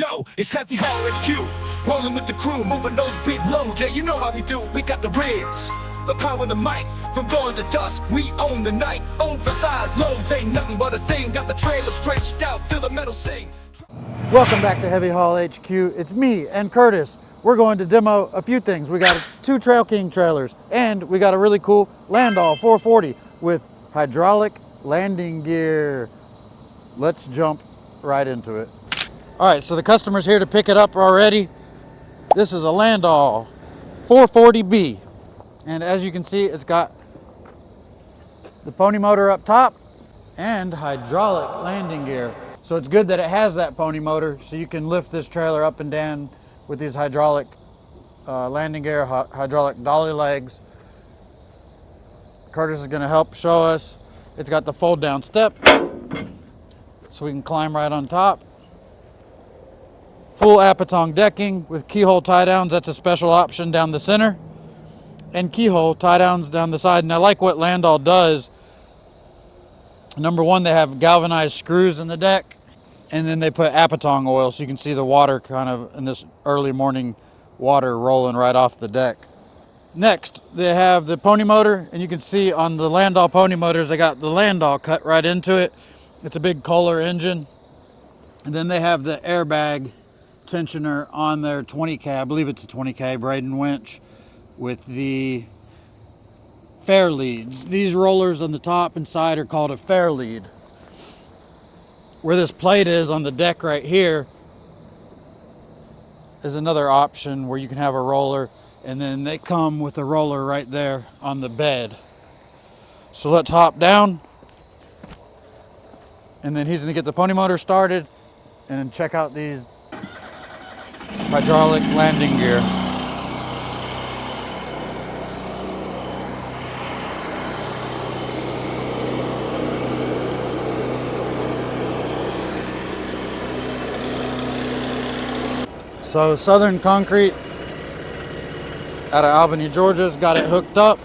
Yo, it's Heavy Haul HQ, rolling with the crew, moving those big loads. Yeah, you know how we do. We got the ribs, the power, the mic. From dawn to dusk, we own the night. Oversized loads ain't nothing but a thing. Got the trailer stretched out, feel the metal sing. Welcome back to Heavy Haul HQ. It's me and Curtis. We're going to demo a few things. We got 2 Trail King trailers, and we got a really cool Landoll 440 with hydraulic landing gear. Let's jump right into it. All right, so the customer's here to pick it up already. This is a Landoll 440B, and as you can see, it's got the pony motor up top and hydraulic landing gear. So it's good that it has that pony motor, so you can lift this trailer up and down with these hydraulic landing gear, hydraulic dolly legs. Curtis is gonna help show us. It's got the fold down step, so we can climb right on top. Full apatong decking with keyhole tie downs. That's a special option down the center. And keyhole tie downs down the side. And I like what Landoll does. Number one, they have galvanized screws in the deck, and then they put apatong oil so you can see the water kind of in this early morning water rolling right off the deck. Next, they have the pony motor, and you can see on the Landoll pony motors, they got the Landoll cut right into it. It's a big Kohler engine. And then they have the airbag tensioner on their 20K, I believe it's a 20K Braden winch with the fair leads. These rollers on the top and side are called a fair lead. Where this plate is on the deck right here is another option where you can have a roller, and then they come with a roller right there on the bed. So let's hop down, and then he's gonna get the pony motor started and check out these hydraulic landing gear. So Southern Concrete out of Albany, Georgia's got it hooked up.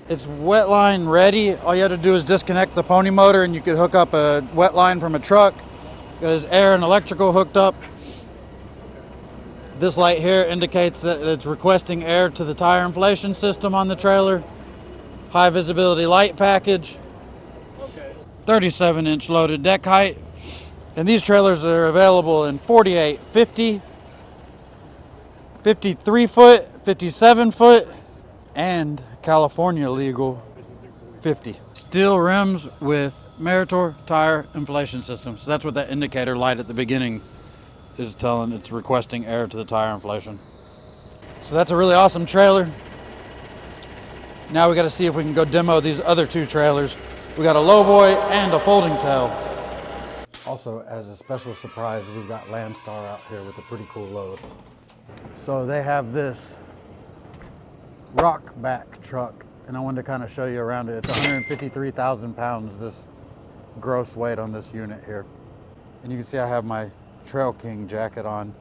It's wet line ready. All you have to do is disconnect the pony motor and you could hook up a wet line from a truck. Got his air and electrical hooked up. This light here indicates that it's requesting air to the tire inflation system on the trailer. High visibility light package. 37-inch loaded deck height. And these trailers are available in 48, 50, 53 foot, 57 foot, and California legal 50. Steel rims with Meritor tire inflation system. So that's what that indicator light at the beginning is telling. It's requesting air to the tire inflation. So that's a really awesome trailer. Now we got to see if we can go demo these other 2 trailers. We got a lowboy and a folding tail. Also, as a special surprise, we've got Landstar out here with a pretty cool load. So they have this rock back truck, and I wanted to kind of show you around it. It's 153,000 pounds, this gross weight on this unit here. And you can see I have my Trail King jacket on,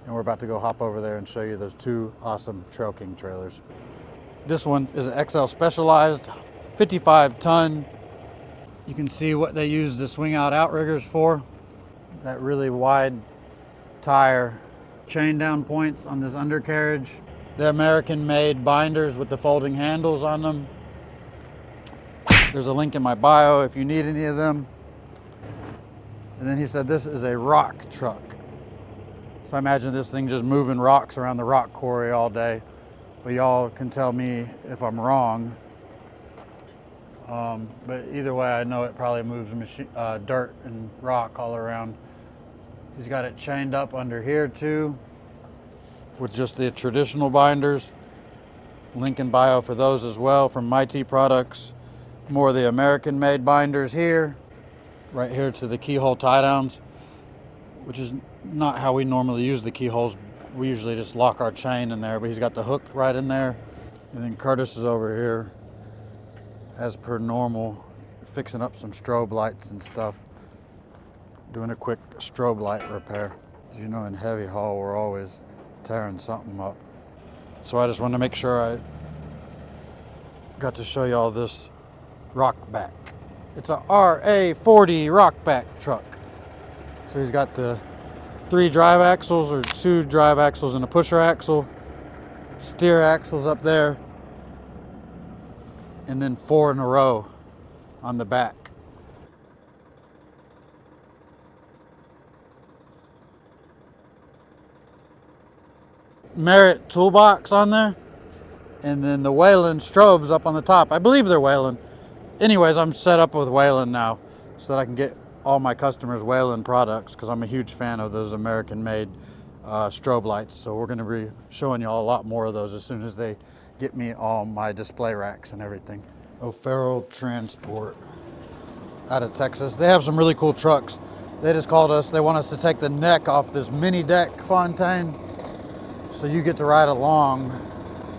and we're about to go hop over there and show you those 2 awesome Trail King trailers. This one is an XL Specialized, 55-ton. You can see what they use the swing out outriggers for. That really wide tire chain down points on this undercarriage. The American made binders with the folding handles on them. There's a link in my bio if you need any of them. And then he said this is a rock truck. So I imagine this thing just moving rocks around the rock quarry all day. But y'all can tell me if I'm wrong. But either way, I know it probably moves dirt and rock all around. He's got it chained up under here too, with just the traditional binders. Link in bio for those as well from MyT Products. More of the American made binders here. Right here to the keyhole tie downs, which is not how we normally use the keyholes. We usually just lock our chain in there, but he's got the hook right in there. And then Curtis is over here, as per normal, fixing up some strobe lights and stuff. Doing a quick strobe light repair. As you know, in Heavy Haul, we're always tearing something up. So I just wanted to make sure I got to show you all this rock back. It's a RA40 rock back truck. So he's got the 3 drive axles or 2 drive axles and a pusher axle, steer axles up there, and then 4 in a row on the back. Merit toolbox on there, and then the Whelen strobes up on the top. I believe they're Whelen. Anyways, I'm set up with Whelen now so that I can get all my customers Whelen products because I'm a huge fan of those American-made strobe lights. So we're going to be showing you all a lot more of those as soon as they get me all my display racks and everything. O'Farrell Transport out of Texas. They have some really cool trucks. They just called us. They want us to take the neck off this mini deck Fontaine, so you get to ride along.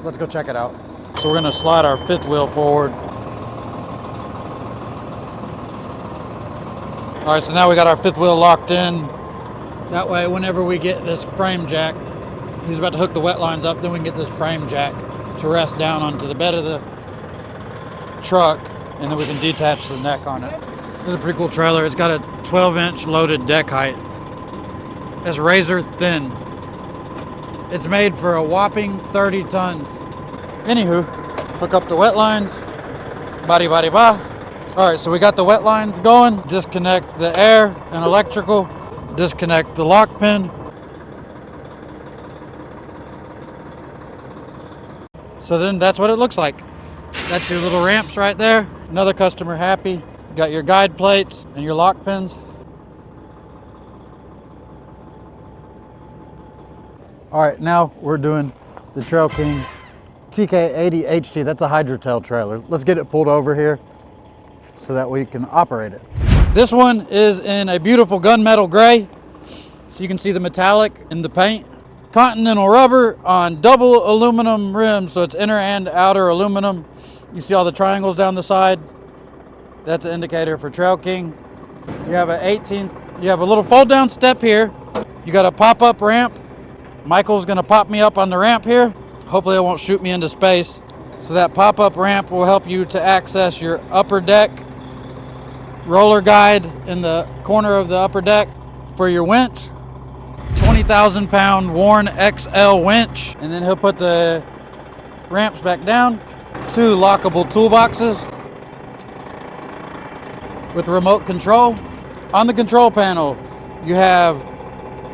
Let's go check it out. So we're gonna slide our 5th wheel forward. All right, so now we got our 5th wheel locked in. That way, whenever we get this frame jack, he's about to hook the wet lines up, then we can get this frame jack to rest down onto the bed of the truck, and then we can detach the neck on it. This is a pretty cool trailer. It's got a 12-inch loaded deck height. It's razor thin. It's made for a whopping 30 tons. Anywho, hook up the wet lines. Body, body, ba. All right, so we got the wet lines going. Disconnect the air and electrical. Disconnect the lock pin. So then that's what it looks like. That's your little ramps right there. Another customer happy. You got your guide plates and your lock pins. All right, now we're doing the Trail King TK80HT. That's a hydrotail trailer. Let's get it pulled over here so that we can operate it. This one is in a beautiful gunmetal gray. So you can see the metallic in the paint. Continental rubber on double aluminum rims. So it's inner and outer aluminum. You see all the triangles down the side. That's an indicator for Trail King. You have a little fold down step here. You got a pop-up ramp. Michael's gonna pop me up on the ramp here. Hopefully it won't shoot me into space. So that pop-up ramp will help you to access your upper deck roller guide in the corner of the upper deck. For your winch, 20,000 pound Warn XL winch. And then he'll put the ramps back down. 2 lockable toolboxes with remote control. On the control panel, you have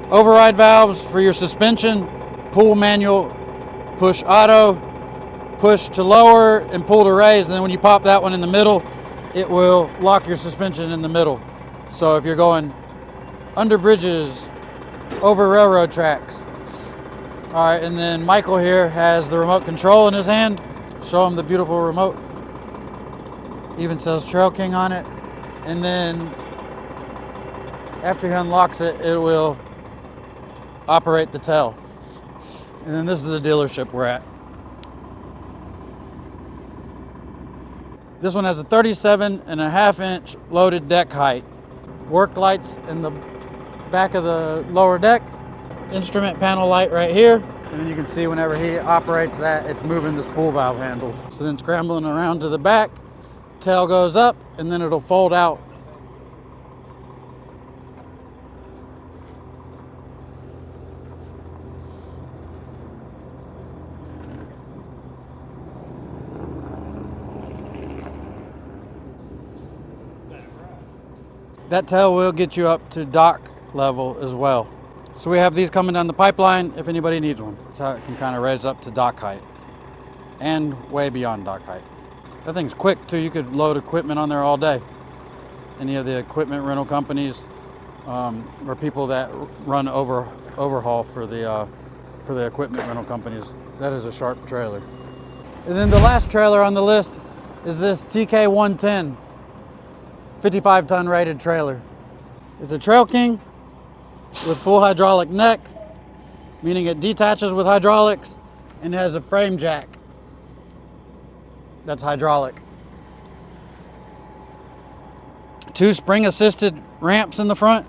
override valves for your suspension, pull manual, push auto, push to lower, and pull to raise. And then when you pop that one in the middle, it will lock your suspension in the middle. So if you're going under bridges, over railroad tracks. All right, and then Michael here has the remote control in his hand. Show him the beautiful remote. Even says Trail King on it. And then after he unlocks it, it will operate the tail. And then this is the dealership we're at. This one has a 37.5-inch loaded deck height. Work lights in the back of the lower deck. Instrument panel light right here. And then you can see whenever he operates that, it's moving the spool valve handles. So then scrambling around to the back, tail goes up, and then it'll fold out. That tail will get you up to dock level as well. So we have these coming down the pipeline if anybody needs one. That's how it can kind of raise up to dock height and way beyond dock height. That thing's quick too. You could load equipment on there all day. Any of the equipment rental companies or people that run overhaul for the equipment rental companies. That is a sharp trailer. And then the last trailer on the list is this TK110 55-ton rated trailer. It's a Trail King with full hydraulic neck, meaning it detaches with hydraulics and has a frame jack that's hydraulic. 2 spring assisted ramps in the front,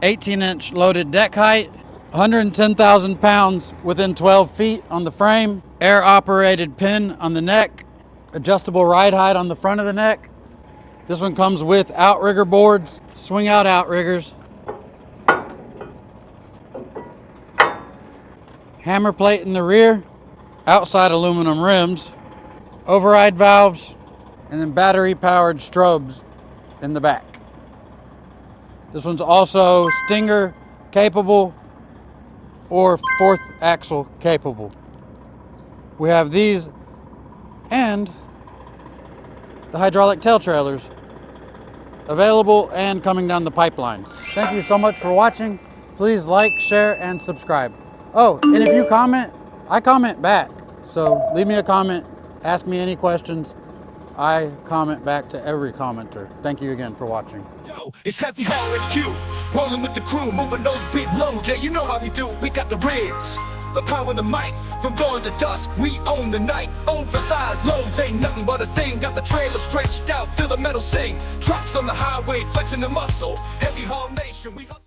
18-inch loaded deck height, 110,000 pounds within 12 feet on the frame, air operated pin on the neck, adjustable ride height on the front of the neck. This one comes with outrigger boards, swing out outriggers. hammer plate in the rear, outside aluminum rims, override valves, and then battery powered strobes in the back. This one's also Stinger capable or fourth axle capable. We have these and the hydraulic tail trailers available and coming down the pipeline. Thank you so much for watching. Please like, share, and subscribe. Oh, and if you comment, I comment back. So leave me a comment, ask me any questions. I comment back to every commenter. Thank you again for watching. Yo, it's Hefty Hall HQ, rolling with the crew, moving those big loads. Yeah, you know how we do. We got the ribs, the power, the mic. From dawn to dusk, we own the night. Oversized loads ain't nothing but a thing. Got the trailer stretched out, feel the metal sing. Trucks on the highway, flexing the muscle. Heavy Haul Nation, we hustle.